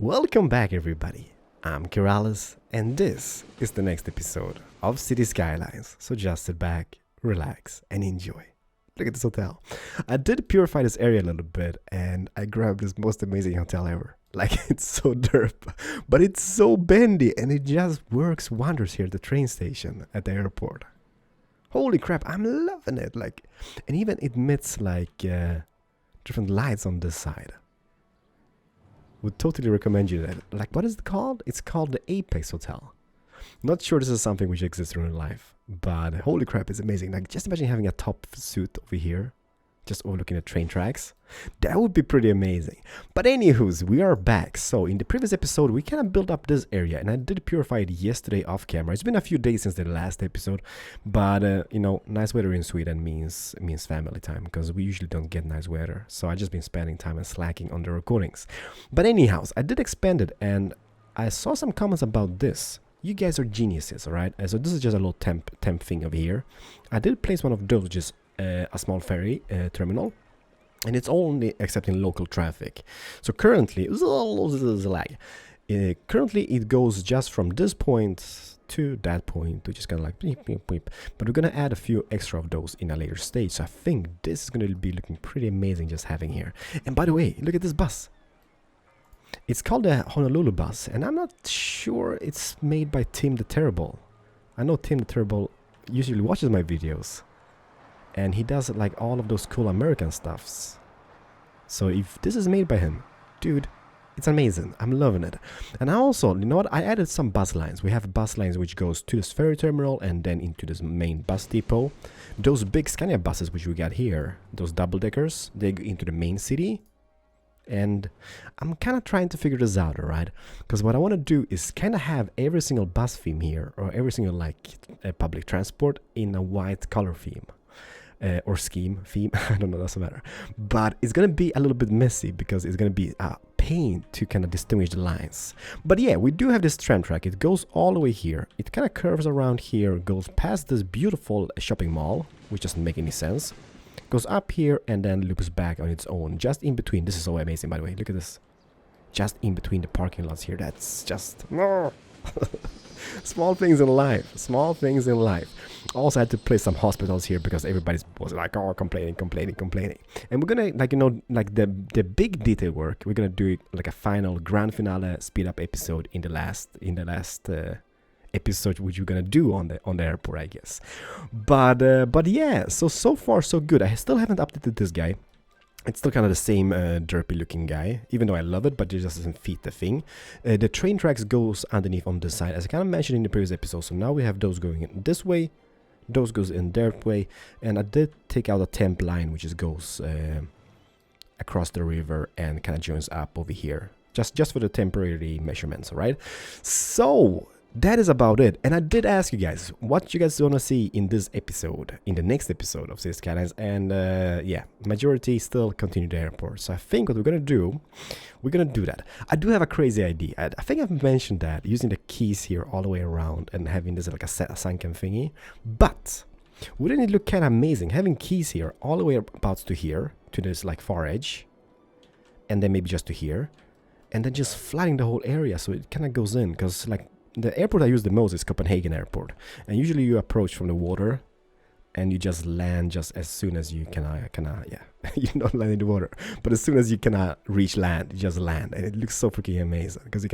Welcome back, everybody. I'm Keralis, and this is the next episode of City Skylines. So just sit back, relax, and enjoy. Look at this hotel. I did purify this area a little bit, and I grabbed this most amazing hotel ever. Like, it's so derp, but it's so bendy, and it just works wonders here at the train station at the airport. Holy crap, I'm loving it. And even it emits different lights on this side. Would totally recommend you that. What is it called? It's called the Apex Hotel. Not sure this is something which exists in real life, but holy crap, it's amazing. Just imagine having a top suite over here, just overlooking the train tracks. That would be pretty amazing. But anywho's, we are back. So in the previous episode, we kind of built up this area, and I did purify it yesterday off camera. It's been a few days since the last episode, but nice weather in Sweden means family time, because we usually don't get nice weather. So I just been spending time and slacking on the recordings. But anyhow, I did expand it, and I saw some comments about this. You guys are geniuses, alright? So this is just a little temp thing over here. I did place one of those, just a small ferry terminal, and it's only accepting local traffic. So currently, currently it goes just from this point to that point, which is kind of like beep, beep, beep. But we're gonna add a few extra of those in a later stage. So I think this is gonna be looking pretty amazing just having here. And by the way, look at this bus. It's called the Honolulu bus, and I'm not sure it's made by Tim the Terrible. I know Tim the Terrible usually watches my videos, and he does all of those cool American stuffs. So if this is made by him, dude, it's amazing. I'm loving it. And I also, you know what, I added some bus lines. We have bus lines which goes to this ferry terminal and then into this main bus depot. Those big Scania buses which we got here, those double deckers, they go into the main city. And I'm kind of trying to figure this out, alright? Because what I want to do is kind of have every single bus theme here, or every single public transport in a white color theme. Or theme, I don't know, doesn't matter. But it's gonna be a little bit messy because it's gonna be a pain to kind of distinguish the lines. But yeah, we do have this tram track. It goes all the way here. It kind of curves around here, goes past this beautiful shopping mall, which doesn't make any sense. Goes up here and then loops back on its own, just in between. This is so amazing, by the way. Look at this. Just in between the parking lots here. That's just... Small things in life. Small things in life. Also had to place some hospitals here because everybody was complaining. And we're gonna, the big detail work, we're gonna do a final grand finale speed up episode in the last episode, which we're gonna do on the airport, I guess. But yeah, so far so good. I still haven't updated this guy. It's still kind of the same derpy looking guy, even though I love it, but it just doesn't fit the thing. The train tracks goes underneath on this side, as I kind of mentioned in the previous episode. So now we have those going in this way, those goes in that way, and I did take out a temp line which goes across the river and kind of joins up over here, just for the temporary measurements, right? So that is about it. And I did ask you guys what you guys want to see in this episode, in the next episode of City Skylines, and yeah, majority still continue the airport. So I think what we're gonna do that. I do have a crazy idea. I think I've mentioned that, using the keys here all the way around and having this a sunken thingy. But wouldn't it look kind of amazing having keys here all the way about to here, to this far edge, and then maybe just to here, and then just flooding the whole area so it kind of goes in, because the airport I use the most is Copenhagen Airport, and usually you approach from the water and you just land just as soon as you you don't land in the water, but as soon as you reach land, you just land, and it looks so freaking amazing because you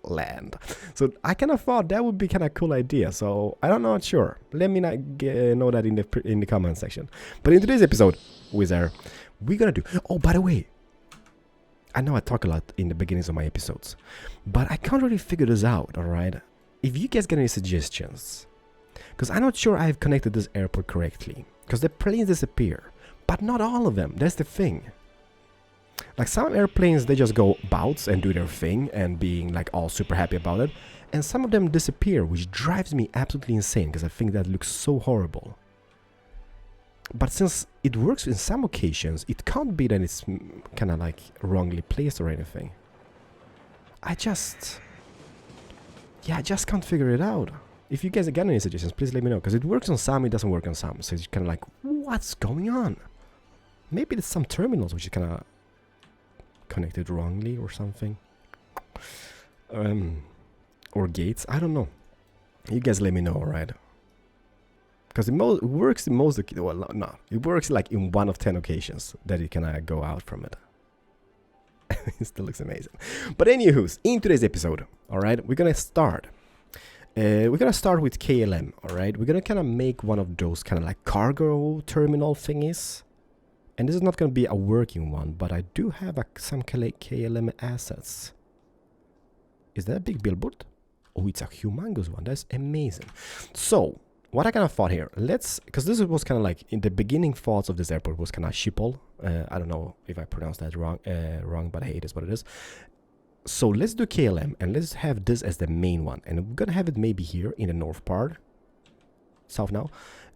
land. So I kind of thought that would be kind of cool idea. So I don't know, sure. Let me know that in the comment section. But in today's episode, we're gonna do. Oh, by the way, I know I talk a lot in the beginnings of my episodes, but I can't really figure this out, alright? If you guys got any suggestions, because I'm not sure I've connected this airport correctly, because the planes disappear, but not all of them, that's the thing. Some airplanes, they just go bouts and do their thing and being all super happy about it, and some of them disappear, which drives me absolutely insane, because I think that looks so horrible. But since it works in some occasions, it can't be that it's kind of wrongly placed or anything. I just can't figure it out. If you guys got any suggestions, please let me know, because it works on some, it doesn't work on some. So it's kind of what's going on? Maybe there's some terminals which is kind of connected wrongly or something. Or gates, I don't know. You guys let me know, right? Because it works in most, well, no, it works like in 1 of 10 occasions that you can go out from it. It still looks amazing. But anywho's, in today's episode, all right, we're gonna start. We're gonna start with KLM, all right? We're gonna kind of make one of those kind of like cargo terminal thingies. And this is not gonna be a working one, but I do have some KLM assets. Is that a big billboard? Oh, it's a humongous one. That's amazing. So, what I kind of thought here, because this was kind of like, in the beginning thoughts of this airport was kind of Schiphol. I don't know if I pronounced that wrong, but hey, it is what it is. So let's do KLM, and let's have this as the main one. And we're gonna have it maybe here in the north part, south now.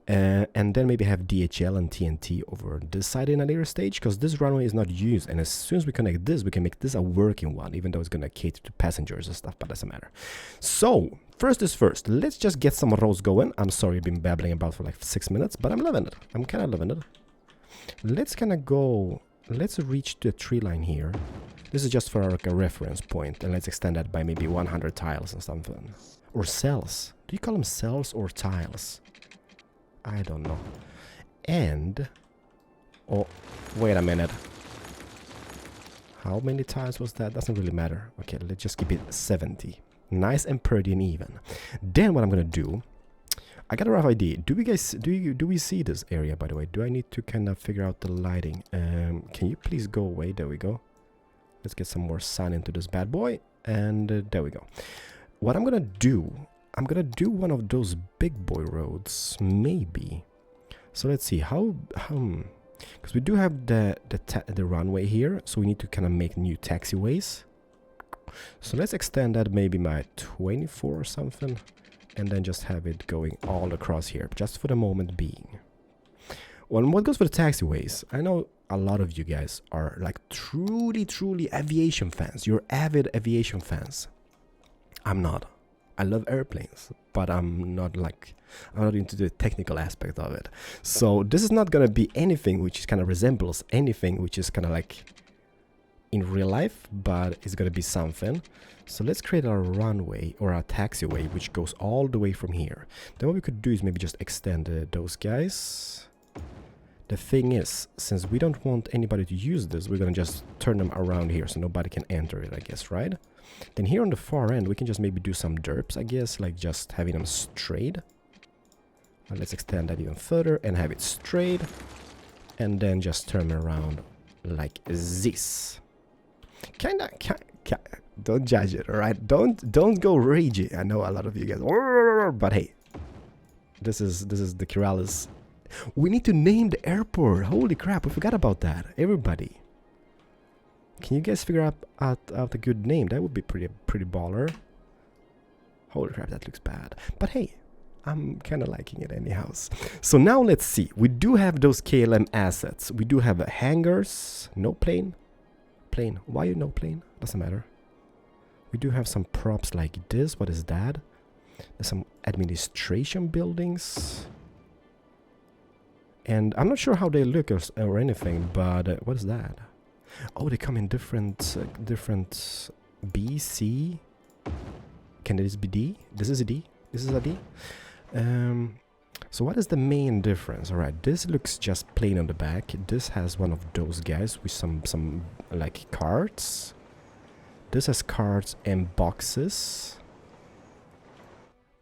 And then maybe have DHL and TNT over this side in a later stage, because this runway is not used, and as soon as we connect this, we can make this a working one, even though it's gonna cater to passengers and stuff, but doesn't matter. So first is first, let's just get some roads going. I'm sorry I've been babbling about for like 6 minutes, but I'm loving it. I'm kind of loving it. Let's kind of go, let's reach the tree line here. This is just for like a reference point, and let's extend that by maybe 100 tiles or something. Or cells. Do you call them cells or tiles? I don't know. And oh, wait a minute. How many tiles was that? Doesn't really matter. Okay, let's just keep it 70. Nice and pretty and even. Then what I'm gonna do, I got a rough idea. Do we see this area, by the way? Do I need to kind of figure out the lighting? Can you please go away? There we go. Let's get some more sun into this bad boy, and there we go. What I'm gonna do, I'm gonna do one of those big boy roads, maybe. So let's see how because we do have the runway here, so we need to kind of make new taxiways. So let's extend that maybe by 24 or something, and then just have it going all across here, just for the moment being. Well, what goes for the taxiways? I know a lot of you guys are like truly aviation fans. You're avid aviation fans. I'm not. I love airplanes, but I'm not into the technical aspect of it. So this is not gonna be anything which kind of resembles anything which is kind of like in real life, but it's gonna be something. So let's create a runway or a taxiway which goes all the way from here. Then what we could do is maybe just extend those guys. The thing is, since we don't want anybody to use this, we're gonna just turn them around here so nobody can enter it, I guess, right? Then here on the far end, we can just maybe do some derps, I guess, like just having them straight. Let's extend that even further and have it straight. And then just turn them around like this. Kinda, don't judge it, alright? Don't go ragey. I know a lot of you guys, but hey, this is the Keralis. We need to name the airport. Holy crap, we forgot about that. Everybody, can you guys figure out a good name? That would be pretty baller. Holy crap, that looks bad. But hey, I'm kind of liking it anyhow. So now let's see. We do have those KLM assets. We do have hangars. No plane. Plane. Why no plane? Doesn't matter. We do have some props like this. What is that? There's some administration buildings. And I'm not sure how they look or anything, but what is that? Oh, they come in different B, C. Can this be D? This is a D. This is a D. So what is the main difference? All right, this looks just plain on the back. This has one of those guys with some like cards. This has cards and boxes.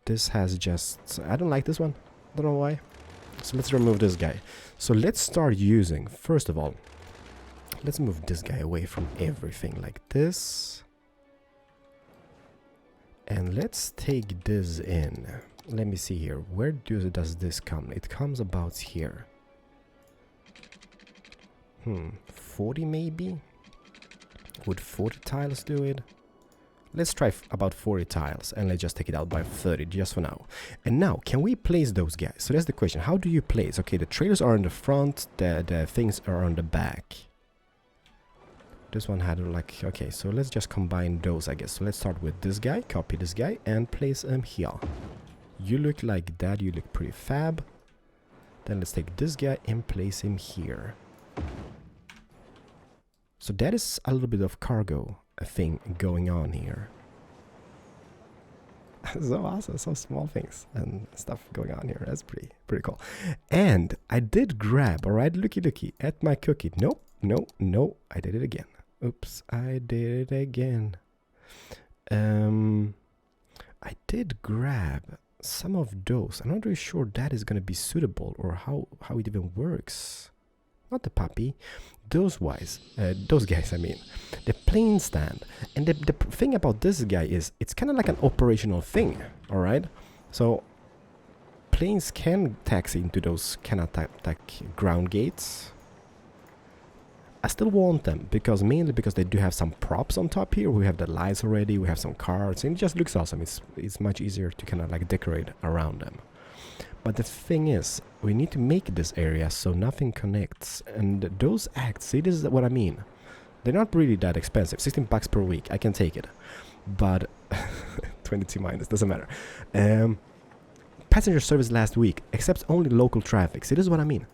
This has just, I don't like this one. I don't know why. So let's remove this guy. So let's start using, first of all, let's move this guy away from everything like this. And let's take this in. Let me see here. Where does this come? It comes about here. 40 maybe? Would 40 tiles do it? Let's try about 40 tiles, and let's just take it out by 30 just for now. And now, can we place those guys? So that's the question. How do you place? Okay, the trailers are in the front, the things are on the back. This one had like, okay, so let's just combine those, I guess. So let's start with this guy, copy this guy, and place him here. You look like that, you look pretty fab. Then let's take this guy and place him here. So that is a little bit of cargo thing going on here. So awesome, so small things and stuff going on here. That's pretty cool. And I did grab, all right, looky, at my cookie. Nope, no, I did it again. Oops, I did it again. I did grab some of those. I'm not really sure that is gonna be suitable or how it even works. Not the puppy, those guys, I mean. The plane stand. And the thing about this guy is, it's kind of like an operational thing, alright? So, planes can taxi into those kind of like ground gates. I still want them, mainly because they do have some props on top here. We have the lights already, we have some cards, and it just looks awesome. It's much easier to kind of like decorate around them. But the thing is, we need to make this area so nothing connects. And those acts, see, this is what I mean. They're not really that expensive. 16 bucks per week, I can take it. But 22 minus, doesn't matter. Passenger service last week accepts only local traffic. See, this is what I mean.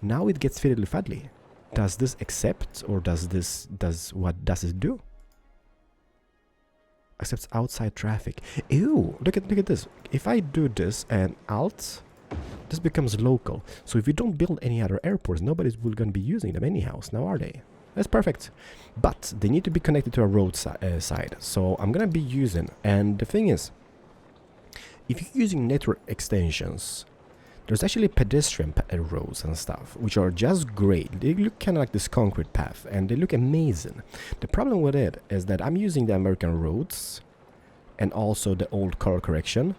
Now it gets fiddly faddly. Does this accept, or what does it do? Accepts outside traffic. Ew, look at this. If I do this and alt, this becomes local. So if you don't build any other airports, nobody's gonna be using them anyhow. Now are they? That's perfect. But they need to be connected to a road side. So I'm gonna be using, and the thing is, if you're using network extensions, there's actually pedestrian roads and stuff, which are just great. They look kind of like this concrete path, and they look amazing. The problem with it is that I'm using the American roads, and also the old color correction.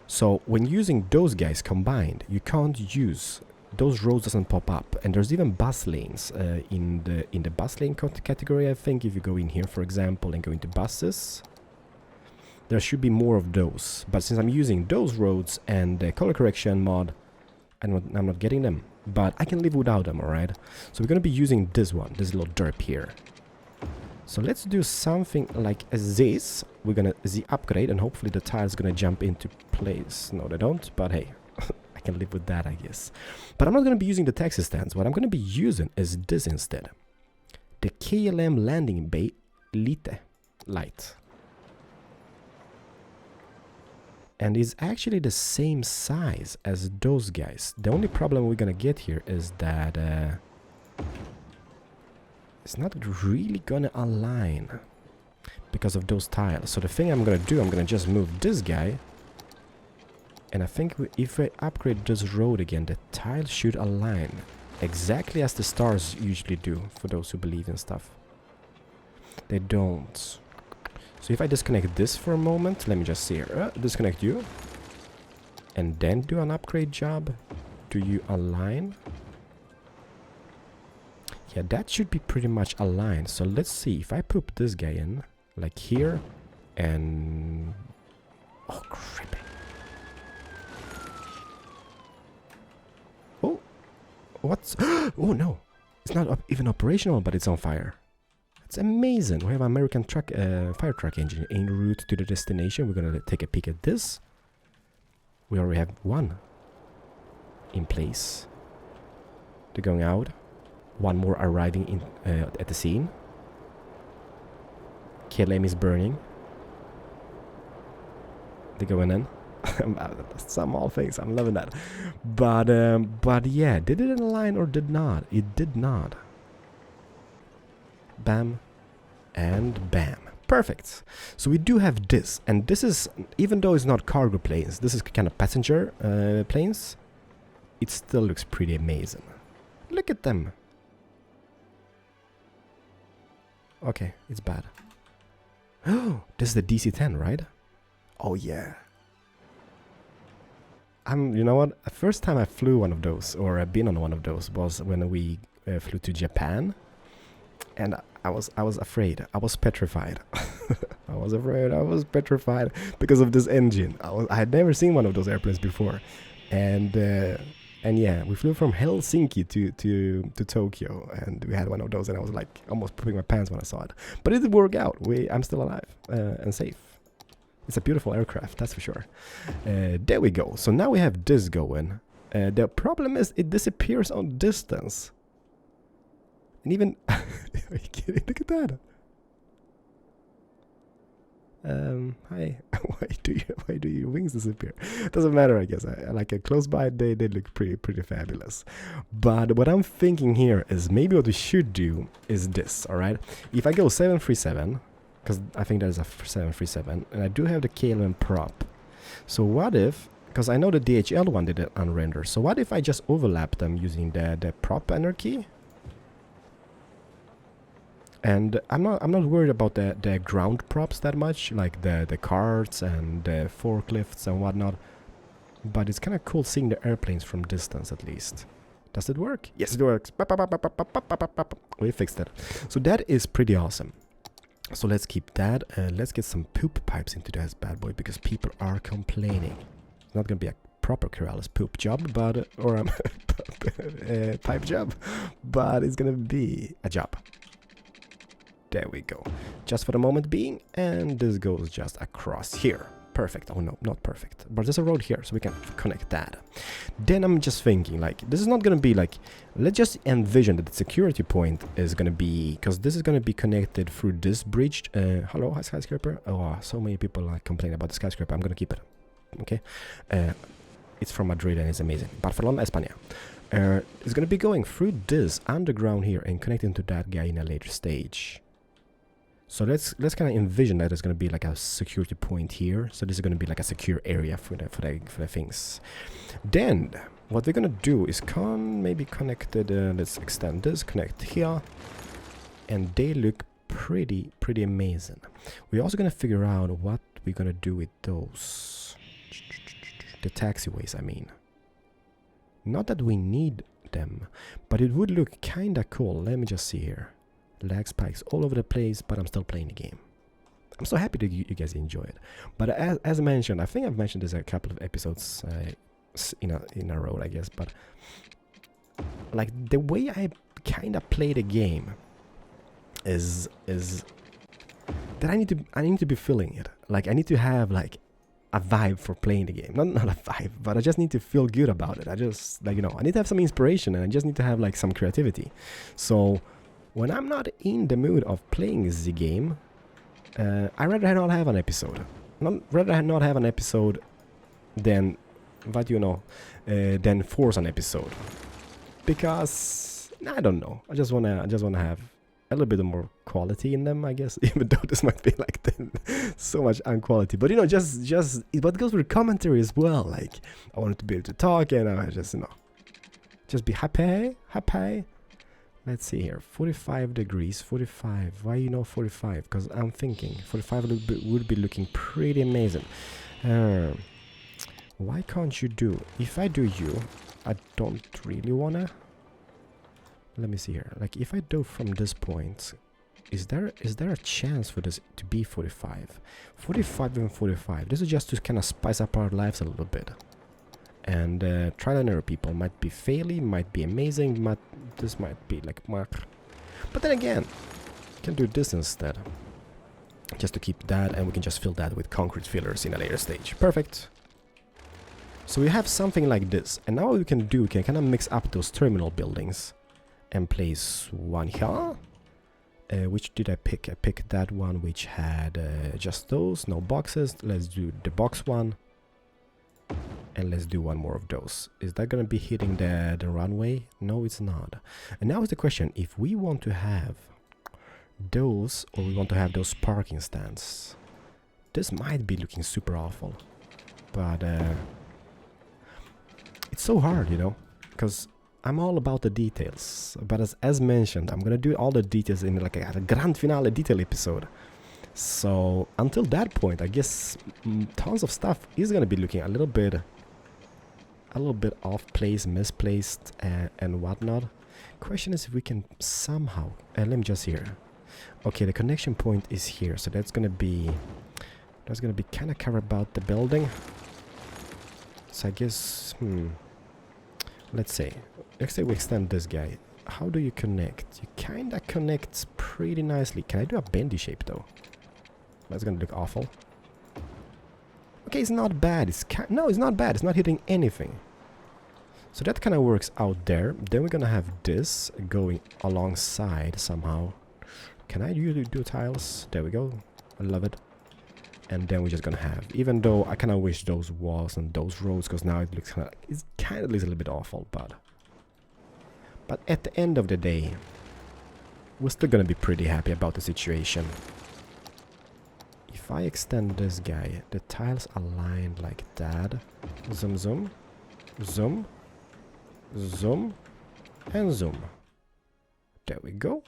So when using those guys combined, you can't use, those roads doesn't pop up. And there's even bus lanes in the bus lane category. I think if you go in here, for example, and go into buses, there should be more of those. But since I'm using those roads and the color correction mod, I'm not getting them, but I can live without them, alright? So we're gonna be using this one, this little derp here. So let's do something like this. We're gonna upgrade, and hopefully the tiles gonna jump into place. No, they don't, but hey, I can live with that, I guess. But I'm not gonna be using the taxi stands. What I'm gonna be using is this instead. The KLM landing bay light. And it's actually the same size as those guys. The only problem we're gonna get here is that it's not really gonna align because of those tiles. So the thing I'm gonna do, I'm gonna just move this guy, and I think if I upgrade this road again, the tiles should align exactly as the stars usually do, for those who believe in stuff. They don't. So if I disconnect this for a moment, let me just see here. Disconnect you. And then do an upgrade job. Do you align? Yeah, that should be pretty much aligned. So let's see. If I put this guy in, like here, and... Oh, crap. Oh! What's... Oh, no! It's not even operational, but it's on fire. It's amazing. We have an American truck, fire truck engine en route to the destination. We're gonna take a peek at this. We already have one in place. They're going out. One more arriving in at the scene. KLM is burning. They're going in. Some all things. I'm loving that. But yeah, did it align or did not? It did not. Bam and bam. Perfect. So we do have this, and this is, even though it's not cargo planes, this is kind of passenger planes, it still looks pretty amazing. Look at them. Okay, it's bad. Oh, this is the DC-10, right? Oh yeah. You know what? The first time I flew one of those, or I've been on one of those, was when we flew to Japan. And I was afraid. I was petrified. I was afraid. I was petrified because of this engine. I had never seen one of those airplanes before, and yeah, we flew from Helsinki to Tokyo, and we had one of those, and I was like almost pooping my pants when I saw it. But it did work out. I'm still alive and safe. It's a beautiful aircraft, that's for sure. There we go. So now we have this going. The problem is it disappears on distance. And even are you kidding? Look at that. Hi. Why do your wings disappear? Doesn't matter, I guess. I like it close by. They look pretty fabulous. But what I'm thinking here is maybe what we should do is this. All right. If I go 737, because I think there's a 737, and I do have the KLM prop. So what if? Because I know the DHL one did it unrender. So what if I just overlap them using the prop anarchy? And I'm not worried about the ground props that much, like the carts and the forklifts and whatnot. But it's kind of cool seeing the airplanes from distance at least. Does it work? Yes, it works. We fixed it. So that is pretty awesome. So let's keep that. Let's get some poop pipes into this bad boy because people are complaining. It's not gonna be a proper Keralis poop job, but or a pipe job, but it's gonna be a job. There we go. Just for the moment being, and this goes just across here. Perfect. Oh no, not perfect. But there's a road here, so we can connect that. Then I'm just thinking, like, this is not gonna be like, let's just envision that the security point is gonna be, because this is gonna be connected through this bridge. Hello, hi skyscraper. Oh, so many people like complain about the skyscraper. I'm gonna keep it. Okay. It's from Madrid and it's amazing. Barcelona, España. It's gonna be going through this underground here and connecting to that guy in a later stage. So let's kind of envision that there's going to be like a security point here. So this is going to be like a secure area for the things. Then what we're going to do is maybe connected. Let's extend this, connect here, and they look pretty amazing. We're also going to figure out what we're going to do with those, the taxiways. I mean, not that we need them, but it would look kind of cool. Let me just see here. Lag spikes all over the place, but I'm still playing the game. I'm so happy that you guys enjoy it. But as mentioned, I think I've mentioned this a couple of episodes in a row, I guess. But like the way I kind of play the game is that I need to be feeling it. Like I need to have like a vibe for playing the game. Not a vibe, but I just need to feel good about it. I just like I need to have some inspiration, and I just need to have like some creativity. So when I'm not in the mood of playing the game, I rather not have an episode. Rather not have an episode than, than force an episode. Because I don't know. I just wanna have a little bit more quality in them, I guess. Even though this might be like so much unquality, but just what goes with commentary as well. Like I wanted to be able to talk, and I just just be happy. Let's see here, 45 degrees, 45. Why 45? Because I'm thinking 45 would be looking pretty amazing. Why can't you do? If I do I don't really wanna. Let me see here. Like if I do from this point, is there a chance for this to be 45? 45 and 45. This is just to kind of spice up our lives a little bit. And trial and error, people. Might be failing, might be amazing, this might be like mark. But then again, we can do this instead. Just to keep that, and we can just fill that with concrete fillers in a later stage. Perfect. So we have something like this. And now what we can do, we can kind of mix up those terminal buildings. And place one here. Which did I pick? I picked that one which had just those, no boxes. Let's do the box one. And let's do one more of those. Is that gonna be hitting the runway? No, it's not. And now is the question, if we want to have those, or we want to have those parking stands. This might be looking super awful. But it's so hard, because I'm all about the details. But as mentioned, I'm gonna do all the details in like a grand finale detail episode. So until that point, I guess tons of stuff is gonna be looking a little bit off place, misplaced, and whatnot. Question is if we can somehow. Let me just here. Okay, the connection point is here, so that's gonna be kind of covered about the building. So I guess let's say we extend this guy. How do you connect? You kind of connect pretty nicely. Can I do a bendy shape though? That's gonna look awful. Okay, it's not bad. No, it's not bad. It's not hitting anything. So that kind of works out there. Then we're gonna have this going alongside somehow. Can I do tiles? There we go. I love it. And then we're just gonna have, even though I kind of wish those walls and those roads, because now it looks kind of looks a little bit awful, but at the end of the day, we're still gonna be pretty happy about the situation. If I extend this guy, the tiles aligned like that. Zoom, zoom, zoom, zoom, and zoom. There we go.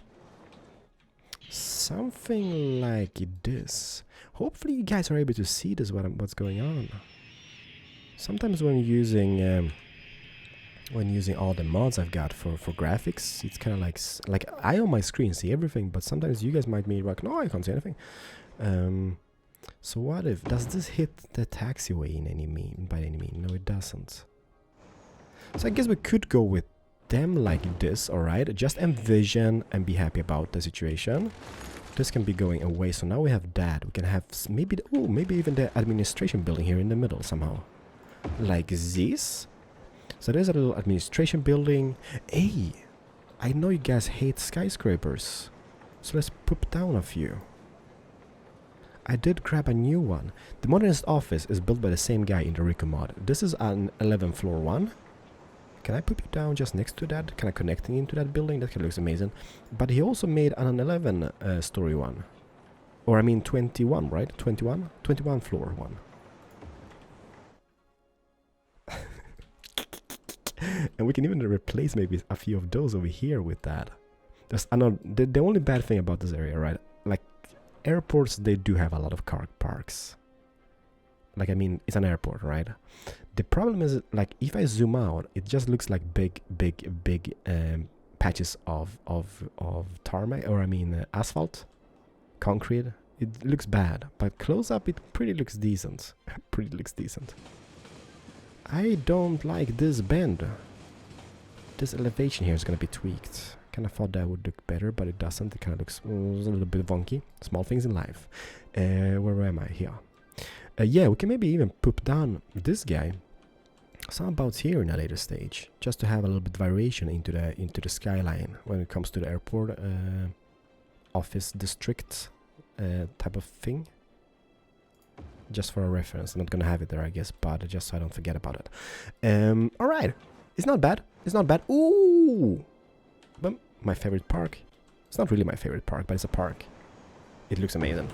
Something like this. Hopefully you guys are able to see this, what's going on. Sometimes when using all the mods I've got for graphics, it's kind of like I on my screen see everything, but sometimes you guys might be like, no, I can't see anything. So what if, does this hit the taxiway by any mean? No, it doesn't. So I guess we could go with them like this, alright? Just envision and be happy about the situation. This can be going away, so now we have that. We can have maybe even the administration building here in the middle somehow. Like this. So there's a little administration building. Hey, I know you guys hate skyscrapers, so let's put down a few. I did grab a new one. The modernist office is built by the same guy in the Rico mod. This is an 11th floor one. Can I put you down just next to that? Kind of connecting into that building? That kind of looks amazing. But he also made an 11 story one. Or I mean 21, right? 21? 21 floor one. And we can even replace maybe a few of those over here with that. I know the only bad thing about this area, right? Like airports, they do have a lot of car parks. Like, I mean, it's an airport, right? The problem is, like, if I zoom out, it just looks like big patches of tarmac, or I mean asphalt, concrete. It looks bad, but close up, it pretty looks decent. Pretty looks decent. I don't like this bend. This elevation here is gonna be tweaked. Kind of thought that would look better, but it doesn't. It kind of looks a little bit wonky. Small things in life. Where am I? Here. Yeah, we can maybe even put down this guy somewhat here in a later stage, just to have a little bit variation into the skyline when it comes to the airport office district type of thing. Just for a reference, I'm not gonna have it there, I guess, but just so I don't forget about it. All right, it's not bad. It's not bad. Ooh, but my favorite park. It's not really my favorite park, but it's a park. It looks amazing.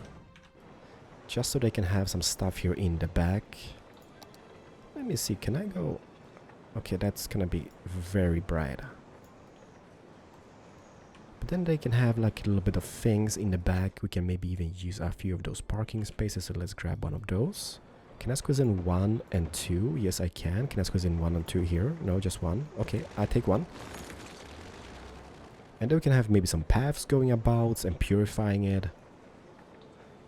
Just so they can have some stuff here in the back. Let me see, can I go? Okay, that's gonna be very bright. But then they can have like a little bit of things in the back. We can maybe even use a few of those parking spaces, so let's grab one of those. Can I squeeze in 1 and 2? Yes, I can. Can I squeeze in 1 and 2 here? No, just 1. Okay, I take 1. And then we can have maybe some paths going about and purifying it.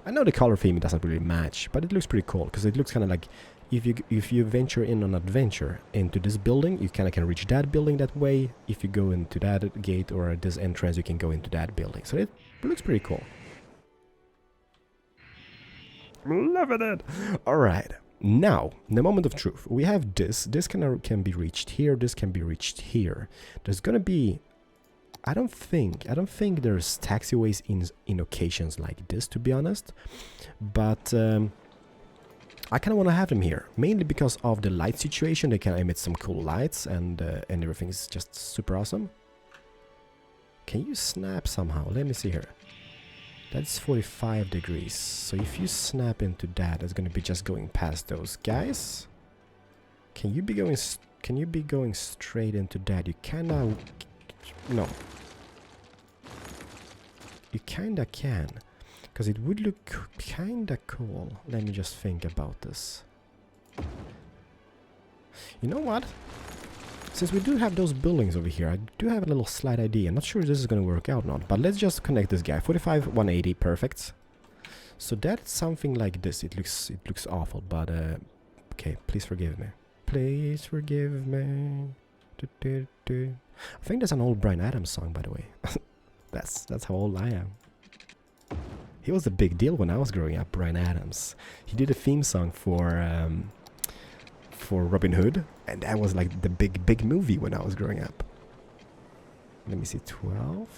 I know the color theme doesn't really match, but it looks pretty cool, because it looks kind of like if you venture in on adventure into this building, you kind of can reach that building that way. If you go into that gate or this entrance, you can go into that building. So it looks pretty cool. Loving it. All right, now the moment of truth. We have this. This can be reached here. This can be reached here. There's gonna be. I don't think there's taxiways in occasions like this, to be honest, but I kind of want to have them here, mainly because of the light situation. They can emit some cool lights, and everything is just super awesome. Can you snap somehow? Let me see here. That's 45 degrees, so if you snap into that, it's going to be just going past those guys. Can you be going straight into that? You kind of. No. You kinda can. Because it would look kinda cool. Let me just think about this. You know what? Since we do have those buildings over here, I do have a little slight idea. I'm not sure if this is gonna work out or not, but let's just connect this guy. 45, 180, perfect. So that's something like this. It looks awful, but okay, please forgive me. Please forgive me. I think that's an old Bryan Adams song, by the way. that's how old I am. He was a big deal when I was growing up, Bryan Adams. He did a theme song for for Robin Hood, and that was like the big movie when I was growing up. Let me see, 12.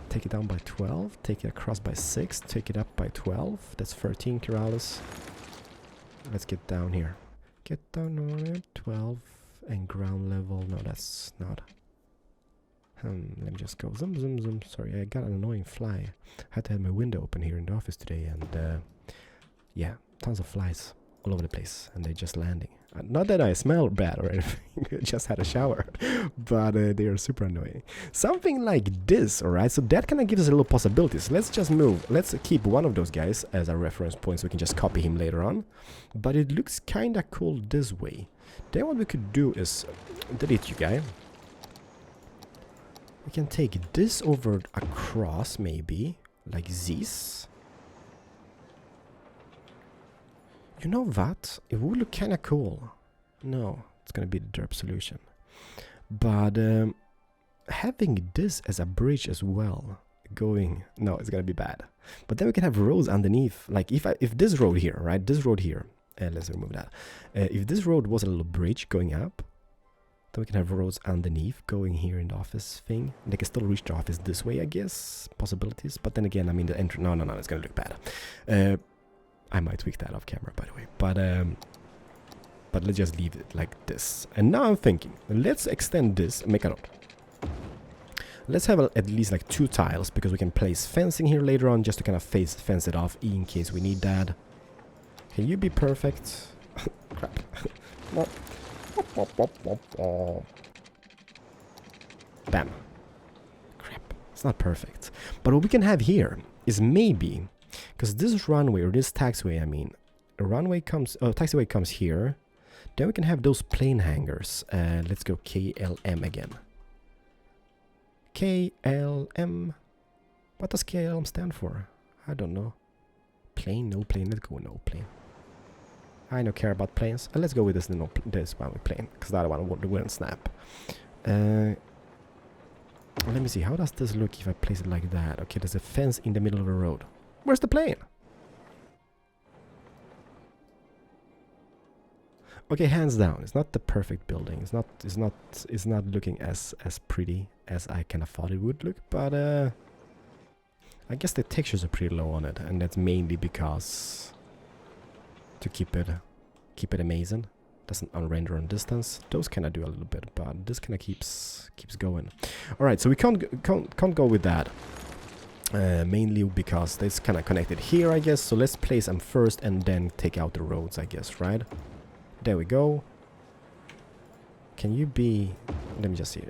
Take it down by 12. Take it across by 6. Take it up by 12. That's 13 Keralis. Let's get down here. Get down on it. 12 and ground level. No, that's not. Let me just go zoom, zoom, zoom. Sorry, I got an annoying fly. I had to have my window open here in the office today, and yeah, tons of flies all over the place, and they're just landing. Not that I smell bad or anything, I just had a shower, but they are super annoying. Something like this, alright? So that kind of gives us a little possibilities. Let's just move. Let's keep one of those guys as a reference point so we can just copy him later on. But it looks kind of cool this way. Then what we could do is delete you guy. We can take this over across, maybe, like this. You know what? It would look kind of cool. No, it's gonna be the derp solution. But having this as a bridge as well, going, no, it's gonna be bad. But then we can have roads underneath. Like if this road here, right? This road here. Let's remove that. If this road was a little bridge going up, then we can have roads underneath going here in the office thing. They can still reach the office this way, I guess. Possibilities. But then again, I mean, the entrance. No, it's gonna look bad. I might tweak that off camera, by the way. But let's just leave it like this. And now I'm thinking, let's extend this and make a note. Let's have at least like 2 tiles, because we can place fencing here later on just to kind of fence it off in case we need that. Can you be perfect? Crap. Bam. Crap. It's not perfect. But what we can have here is maybe, because this runway, or this taxiway, I mean, a runway comes, taxiway comes here. Then we can have those plane hangars. Let's go KLM again. KLM. What does KLM stand for? I don't know. Plane, no plane. Let's go no plane. I don't care about planes. Let's go with this one with plane, because the other one wouldn't snap. Let me see. How does this look if I place it like that? Okay, there's a fence in the middle of the road. Where's the plane? Okay, hands down, it's not the perfect building. It's not looking as pretty as I kind of thought it would look. But I guess the textures are pretty low on it, and that's mainly because to keep it amazing. Doesn't unrender on distance. Those kind of do a little bit, but this kind of keeps going. All right, so we can't go with that. Mainly because it's kind of connected here, I guess. So let's place them first and then take out the roads, I guess, right? There we go. Can you be... Let me just see.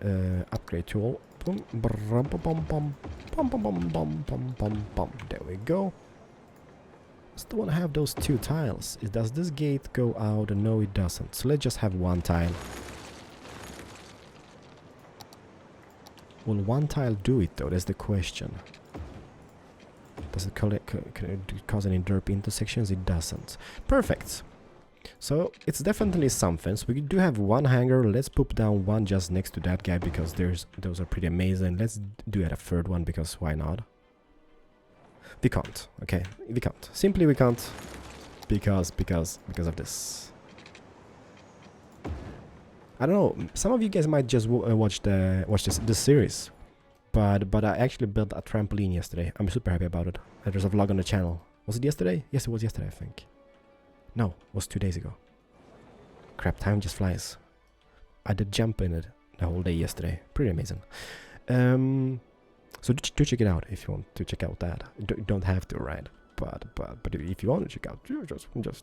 Upgrade tool. Boom. Bum, bum, bum, bum, bum, bum, bum, bum, bum, bum, bum. There we go. Still want to have those 2 tiles. Does this gate go out? No, it doesn't. So let's just have 1 tile. Will 1 tile do it, though? That's the question. Does it cause any derp intersections? It doesn't. Perfect. So it's definitely something. So we do have 1 hangar. Let's put down 1 just next to that guy, because those are pretty amazing. Let's do a 3rd one, because why not? We can't. Okay, we can't. Simply we can't, because of this. I don't know. Some of you guys might just watch this series. But I actually built a trampoline yesterday. I'm super happy about it. There's a vlog on the channel. Was it yesterday? Yes, it was yesterday, I think. No, it was 2 days ago. Crap, time just flies. I did jump in it the whole day yesterday. Pretty amazing. So do check it out if you want to check out that. You don't have to, right? But if you want to check out,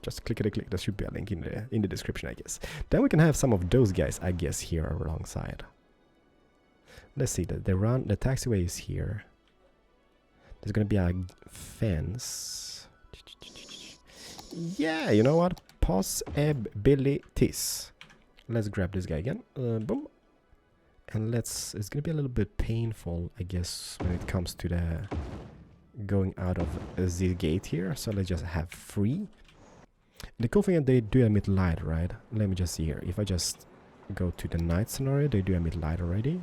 just click. There should be a link in the description, I guess. Then we can have some of those guys, I guess, here alongside. Let's see, the taxiway is here. There's gonna be a fence. Yeah, you know what? Possibilities. Let's grab this guy again. Boom. And it's gonna be a little bit painful, I guess, when it comes to the going out of the gate here. So let's just have 3. The cool thing is they do emit light, right? Let me just see here. If I just go to the night scenario, they do emit light already.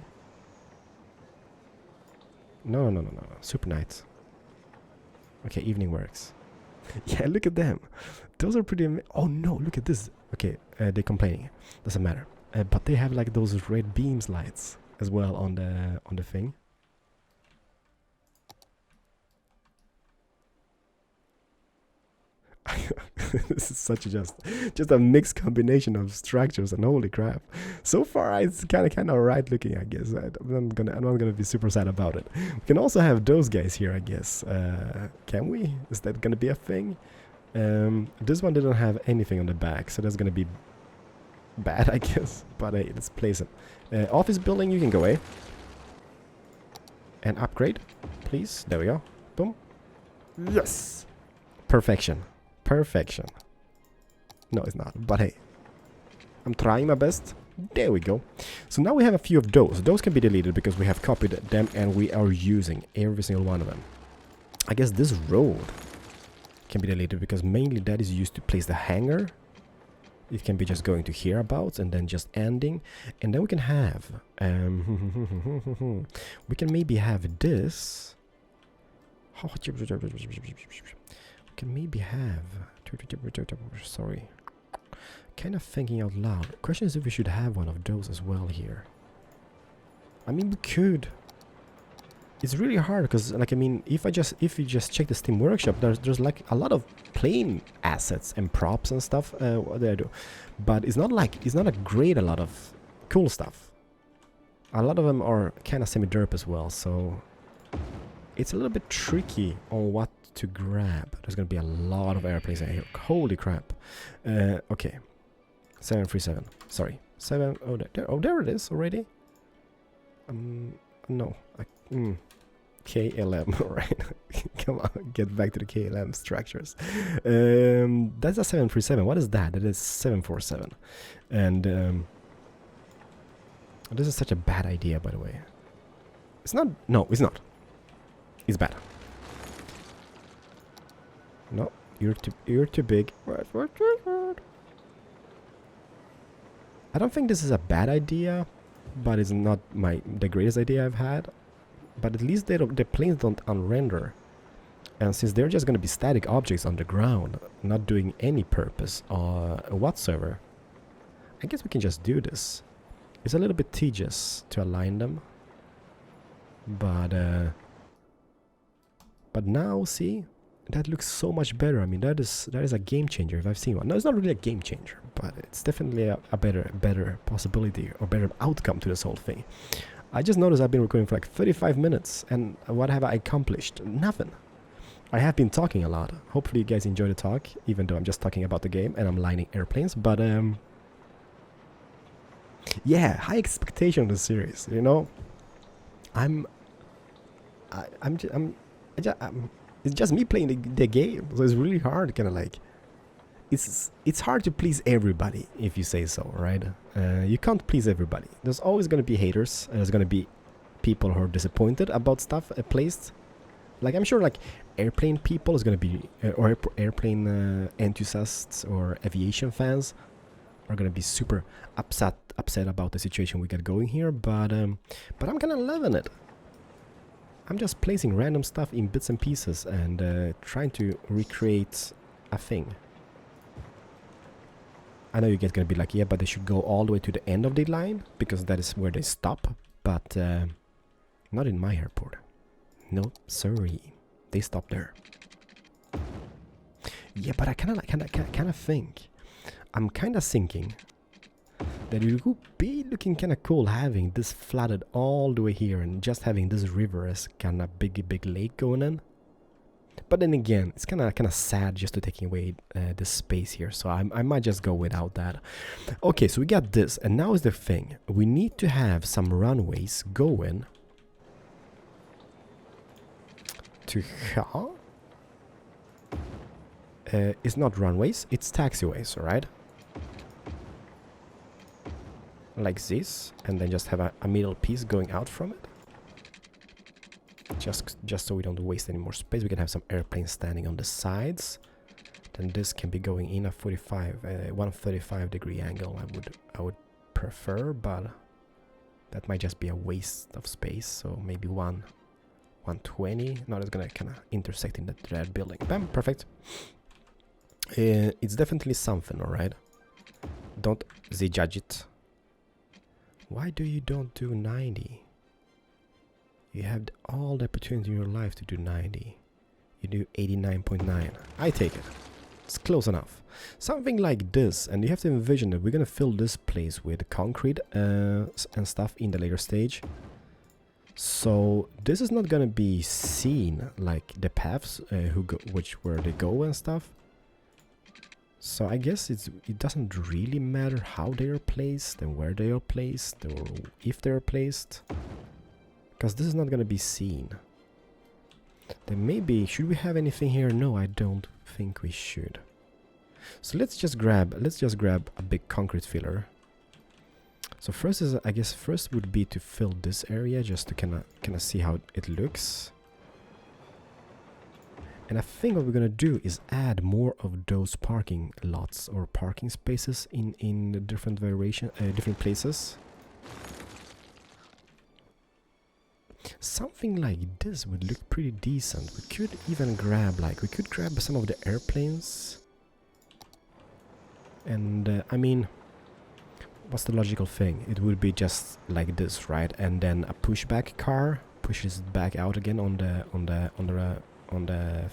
No. Super night. Okay, evening works. Yeah, look at them. Those are pretty oh no, look at this. Okay, they're complaining. Doesn't matter. But they have like those red beams lights as well on the thing. This is such a just a mixed combination of structures, and holy crap. So far it's kind of alright looking, I guess. I'm not gonna be super sad about it. We can also have those guys here, I guess. Can we? Is that gonna be a thing? This one didn't have anything on the back, so that's gonna be bad, I guess. But hey, let's place it. Office building, you can go, and upgrade, please. There we go. Boom. Yes. Perfection. Perfection. No, it's not. But hey, I'm trying my best. There we go. So now we have a few of those. Those can be deleted because we have copied them and we are using every single one of them. I guess this road can be deleted because mainly that is used to place the hangar. It can be just going to hereabouts and then just ending. And then we can have... we can maybe have this. We can maybe have... Sorry. Kind of thinking out loud. Question is if we should have one of those as well here. I mean, we could. It's really hard because, like, I mean, if you just check the Steam Workshop, there's like a lot of plain assets and props and stuff. What do I do? But it's not a lot of cool stuff. A lot of them are kind of semi-derp as well, so it's a little bit tricky on what to grab. There's gonna be a lot of airplanes in here. Holy crap! Okay, 737. Sorry, 7. Oh, there it is already. No. KLM, alright. Come on, get back to the KLM structures. That's a 737. What is that? That is 747. And this is such a bad idea, by the way. It's not. No, it's not. It's bad. No, you're too big. I don't think this is a bad idea, but it's not the greatest idea I've had. But at least the planes don't unrender. And since they're just going to be static objects on the ground, not doing any purpose whatsoever, I guess we can just do this. It's a little bit tedious to align them. But now, see, that looks so much better. I mean, that is a game changer if I've seen one. No, it's not really a game changer, but it's definitely a better possibility or better outcome to this whole thing. I just noticed I've been recording for like 35 minutes, and what have I accomplished? Nothing. I have been talking a lot. Hopefully you guys enjoy the talk, even though I'm just talking about the game and I'm lining airplanes. But yeah, high expectation of the series. You know, it's just me playing the game, so it's really hard. Kind of like, it's hard to please everybody, if you say so, right? You can't please everybody. There's always going to be haters, and there's going to be people who are disappointed about stuff placed. Like, I'm sure, like, airplane people is going to be, or airplane enthusiasts or aviation fans are going to be super upset about the situation we got going here. But I'm kind of loving it. I'm just placing random stuff in bits and pieces and trying to recreate a thing. I know you guys gonna be like, yeah, but they should go all the way to the end of the line because that is where they stop. But not in my airport. No, sorry, they stop there. Yeah, but I kind of think, I'm kind of thinking that it would be looking kind of cool having this flooded all the way here and just having this river as kind of big lake going in. But then again, it's kind of sad just to taking away this space here, so I might just go without that. Okay, so we got this, and now is the thing. We need to have some runways going to it's not runways, it's taxiways, alright? Like this, and then just have a middle piece going out from it. Just so we don't waste any more space, we can have some airplanes standing on the sides. Then this can be going in a 135 degree angle. I would prefer, but that might just be a waste of space. So maybe 120. No, it's gonna kind of intersect in that building. Bam, perfect. It's definitely something, alright? Don't judge it. Why do you don't do 90? You have all the opportunity in your life to do 90. You do 89.9. I take it. It's close enough. Something like this, and you have to envision that we're gonna fill this place with concrete and stuff in the later stage. So this is not gonna be seen like the paths where they go and stuff. So I guess it doesn't really matter how they are placed and where they are placed or if they are placed, because this is not gonna be seen. Then maybe should we have anything here? No, I don't think we should. So let's just grab a big concrete filler. So first is, I guess first would be to fill this area just to kind of see how it looks. And I think what we're gonna do is add more of those parking lots or parking spaces in the different different places. Something like this would look pretty decent. We could even grab some of the airplanes. And I mean, what's the logical thing? It would be just like this, right? And then a pushback car pushes it back out again on the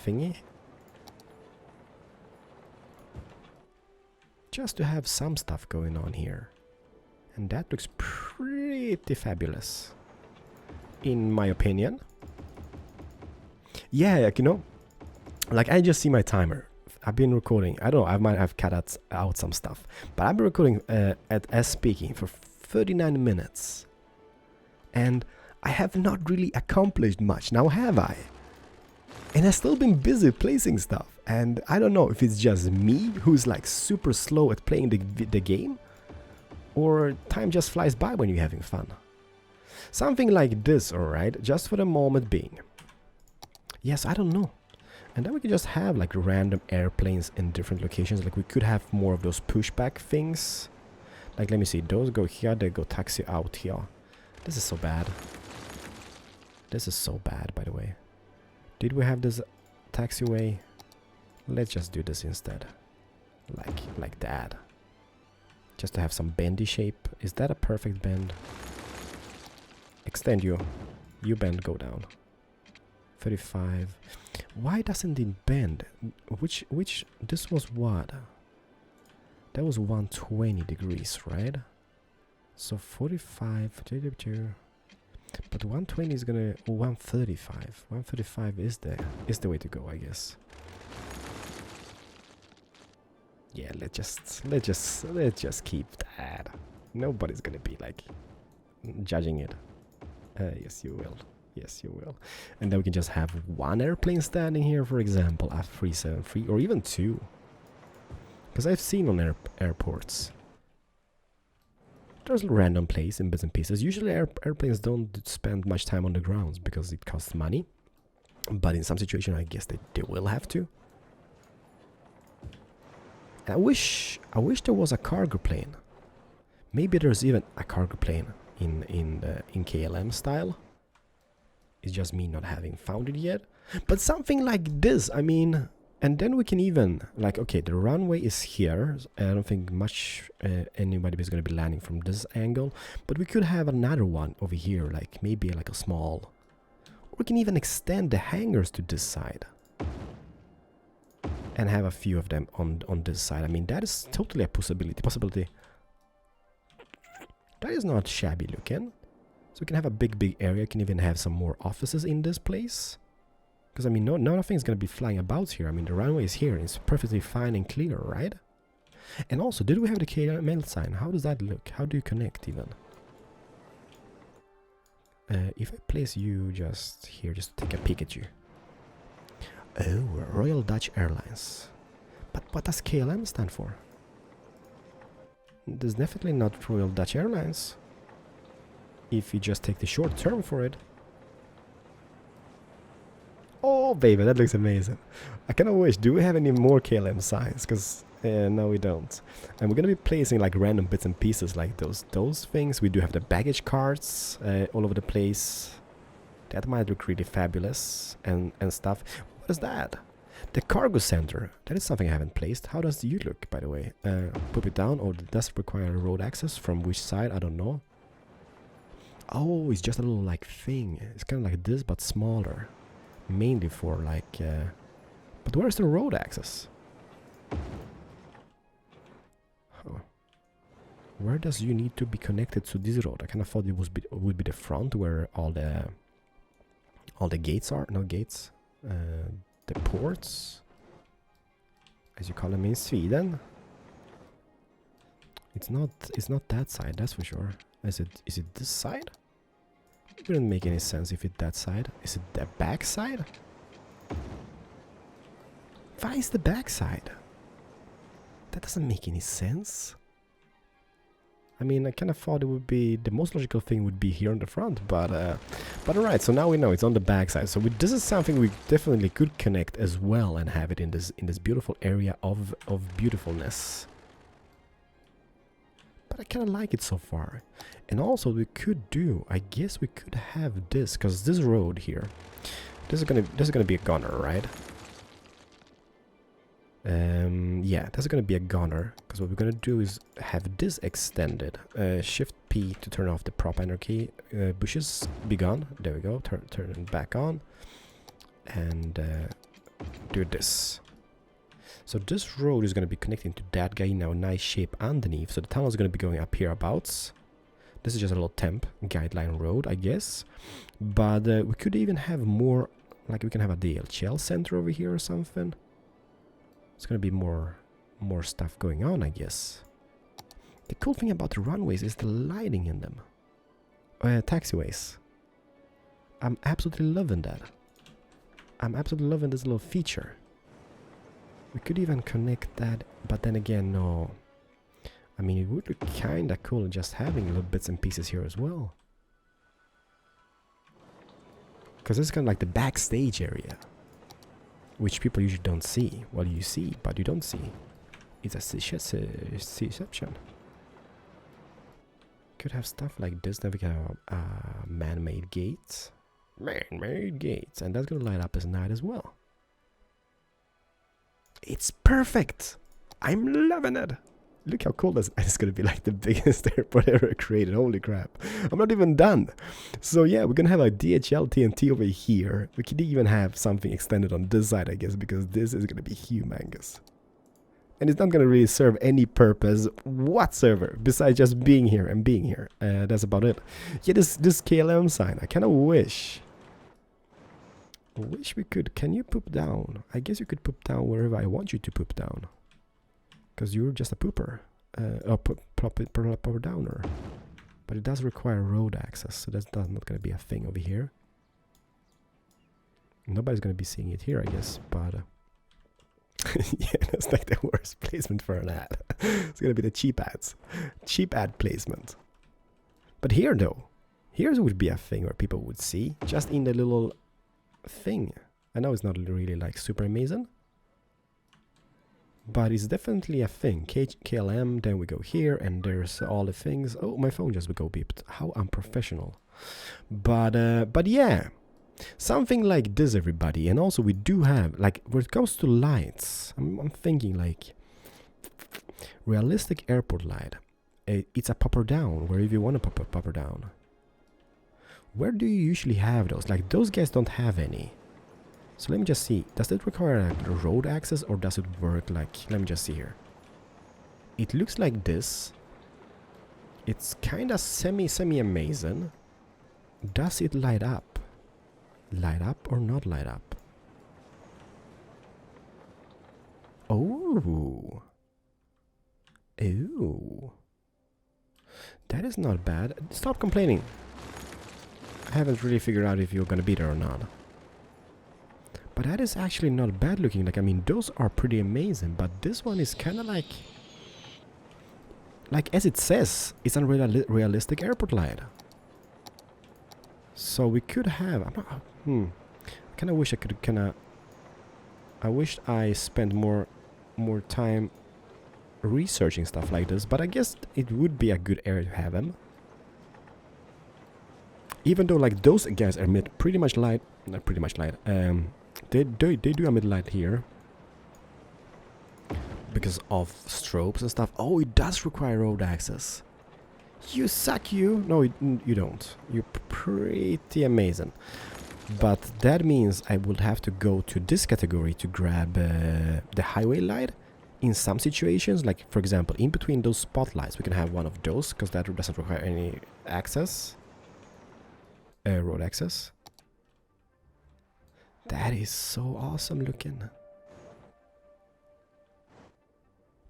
thingy. Just to have some stuff going on here. And that looks pretty fabulous, in my opinion. Yeah, like, you know, like I just see my timer. I've been recording, I don't know, I might have cut out some stuff, but I've been recording as speaking for 39 minutes. And I have not really accomplished much, now have I? And I've still been busy placing stuff. And I don't know if it's just me who's like super slow at playing the game, or time just flies by when you're having fun. Something like this, alright, just for the moment being. Yes, I don't know. And then we can just have like random airplanes in different locations. Like we could have more of those pushback things. Like, let me see, those go here, they go taxi out here. This is so bad. This is so bad, by the way. Did we have this taxiway? Let's just do this instead. Like that. Just to have some bendy shape. Is that a perfect bend? Extend you. You bend, go down. 35. Why doesn't it bend? Which, this was what? That was 120 degrees, right? So 45, 32. But 120 is gonna, 135. 135 is the way to go, I guess. Yeah, let's just keep that. Nobody's gonna be like judging it. Yes, you will. Yes, you will. And then we can just have one airplane standing here, for example, Ep.47, or even two. Because I've seen on airports, there's a random place in bits and pieces. Usually airplanes don't spend much time on the grounds because it costs money. But in some situations, I guess they will have to. I wish there was a cargo plane. Maybe there's even a cargo plane in KLM style. It's just me not having found it yet. But something like this, I mean, and then we can even, like, okay, the runway is here. I don't think much anybody is going to be landing from this angle. But we could have another one over here, like maybe like a small. Or we can even extend the hangars to this side. And have a few of them on this side. I mean, that is totally a possibility. That is not shabby looking. So we can have a big area. You can even have some more offices in this place. Because, I mean, nothing's going to be flying about here. I mean, the runway is here. It's perfectly fine and clear, right? And also, did we have the KLM sign? How does that look? How do you connect even? If I place you just here, just to take a peek at you. Oh, Royal Dutch Airlines. But what does KLM stand for? There's definitely not Royal Dutch Airlines. If you just take the short term for it. Oh, baby, that looks amazing. I kind of wish, do we have any more KLM signs? Because, no, we don't. And we're going to be placing like random bits and pieces like those things. We do have the baggage carts all over the place. That might look really fabulous and stuff. What is that? The cargo center, that is something I haven't placed. How does you look, by the way? Put it down, or does it require road access? From which side? I don't know. Oh, it's just a little like thing. It's kind of like this, but smaller. Mainly for like... but where's the road access? Oh. Where does you need to be connected to this road? I kind of thought it would be the front where all the gates are. No gates. The ports, as you call them in Sweden. It's not that side, that's for sure. Is it this side? It wouldn't make any sense if it's that side. Is it the back side? Why is the back side? That doesn't make any sense. I mean, I kind of thought it would be the most logical thing would be here on the front, but alright. So now we know it's on the back side. So this is something we definitely could connect as well and have it in this beautiful area of beautifulness. But I kind of like it so far. And also we could do, I guess we could have this, because this road here, this is gonna be a gunner, right? Yeah, that's gonna be a gunner, because what we're gonna do is have this extended. Shift P to turn off the prop anarchy bushes. Be gone. There we go. Turn it back on, and do this. So this road is gonna be connecting to that guy now. Nice shape underneath. So the tunnel is gonna be going up here abouts. This is just a little temp guideline road, I guess. But we could even have more. Like we can have a DHL center over here or something. It's gonna be more stuff going on, I guess. The cool thing about the runways is the lighting in them. Taxiways. I'm absolutely loving that. I'm absolutely loving this little feature. We could even connect that, but then again, no. I mean, it would look kinda cool just having little bits and pieces here as well. Because this is kind of like the backstage area, which people usually don't see. Well, you see, but you don't see. It's a deception. Could have stuff like this. Then we can have man-made gates. Man-made gates. And that's going to light up as night as well. It's perfect! I'm loving it! Look how cool this is. Going to be like the biggest airport ever created. Holy crap. I'm not even done. So yeah, we're going to have a DHL TNT over here. We could even have something extended on this side, I guess, because this is going to be humongous. And it's not going to really serve any purpose whatsoever, besides just being here and being here. That's about it. Yeah, this KLM sign, I kind of wish we could. Can you poop down? I guess you could poop down wherever I want you to poop down. Because you're just a pooper, proper downer. But it does require road access, so that's not going to be a thing over here. Nobody's going to be seeing it here, I guess, but... yeah, that's like the worst placement for an ad. It's going to be the cheap ads. Cheap ad placement. But here, though, here would be a thing where people would see, just in the little thing. I know it's not really like super amazing, but it's definitely a thing. KLM, then we go here, and there's all the things. Oh, my phone just go beeped. How unprofessional. But yeah, something like this, everybody. And also we do have, like, when it comes to lights, I'm thinking like realistic airport light. It's a popper down, wherever you want to popper down. Where do you usually have those? Like, those guys don't have any. So let me just see. Does it require a road access, or does it work like... Let me just see here. It looks like this. It's kind of semi-amazing. Does it light up? Light up or not light up? Oh. Ooh. That is not bad. Stop complaining. I haven't really figured out if you're gonna be there or not. But that is actually not bad looking. Like, I mean, those are pretty amazing. But this one is kind of like as it says, it's a realistic airport light. So we could have... I kind of wish I could I wish I spent more time researching stuff like this. But I guess it would be a good area to have them. Even though, like, those guys emit pretty much light... Not pretty much light. they do emit light here because of strobes and stuff. Oh, it does require road access. You suck, you. No, you don't. You're pretty amazing. But that means I would have to go to this category to grab the highway light. In some situations, like for example, in between those spotlights, we can have one of those because that doesn't require any access, road access. That is so awesome looking.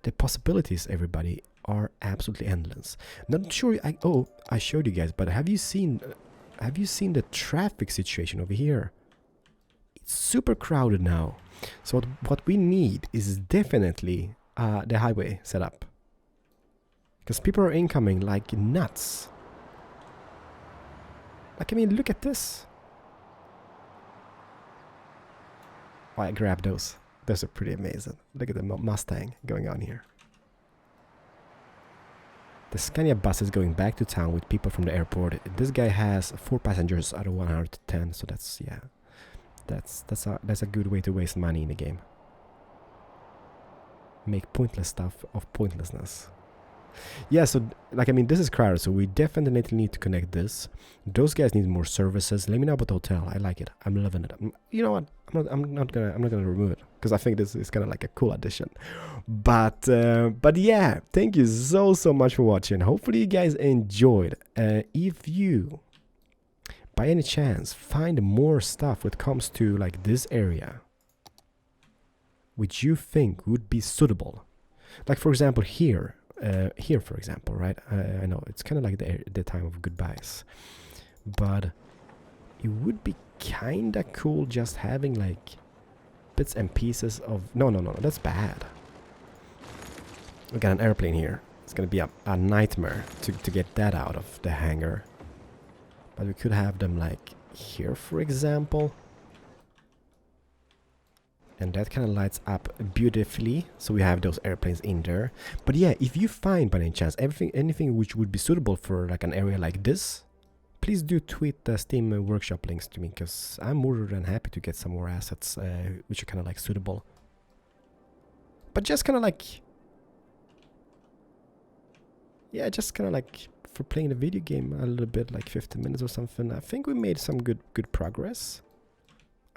The possibilities, everybody, are absolutely endless. Not sure. I showed you guys, but have you seen the traffic situation over here? It's super crowded now. So what we need is definitely the highway setup, because people are incoming like nuts. Like, I mean, look at this. Oh, I grabbed those. Those are pretty amazing. Look at the Mustang going on here. The Scania bus is going back to town with people from the airport. This guy has 4 passengers out of 110, so that's, yeah. That's a good way to waste money in the game. Make pointless stuff of pointlessness. Yeah, so like, I mean, this is crowded, so we definitely need to connect this. Those guys need more services. Let me know about the hotel. I like it. I'm loving it. You know what? I'm not gonna remove it because I think this is kind of like a cool addition. But yeah, thank you so much for watching. Hopefully you guys enjoyed. If you by any chance find more stuff when it comes to like this area which you think would be suitable, like for example here for example, right? I know it's kind of like the time of goodbyes, but it would be kind of cool just having like bits and pieces of no, that's bad. We got an airplane here. It's gonna be a nightmare to get that out of the hangar. But we could have them like here, for example. And that kind of lights up beautifully. So we have those airplanes in there. But yeah, if you find by any chance anything which would be suitable for like an area like this, please do tweet the Steam workshop links to me, because I'm more than happy to get some more assets which are kind of like suitable. But just kind of like, yeah, just kind of like for playing the video game a little bit, like 15 minutes or something. I think we made some good progress.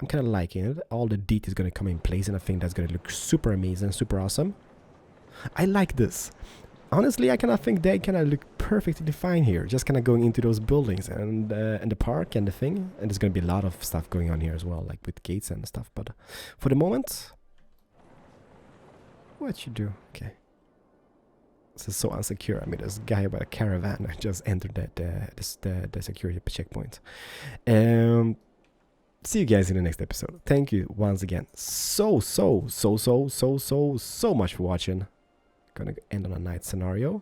I'm kind of liking it. All the details going to come in place, and I think that's going to look super amazing, super awesome. I like this. Honestly, I kind of think they kind of look perfectly fine here. Just kind of going into those buildings and the park and the thing. And there's going to be a lot of stuff going on here as well, like with gates and stuff. But for the moment, what you do? Okay. This is so unsecure. I mean, this guy by a caravan just entered the security checkpoint. See you guys in the next episode. Thank you once again so much for watching. Gonna end on a night scenario.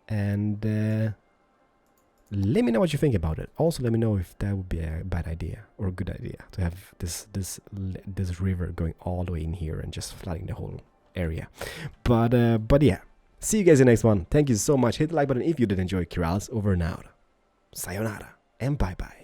And let me know what you think about it. Also, let me know if that would be a bad idea or a good idea to have this river going all the way in here and just flooding the whole area. But yeah, see you guys in the next one. Thank you so much. Hit the like button if you did enjoy. Keralis over and out. Sayonara and bye bye.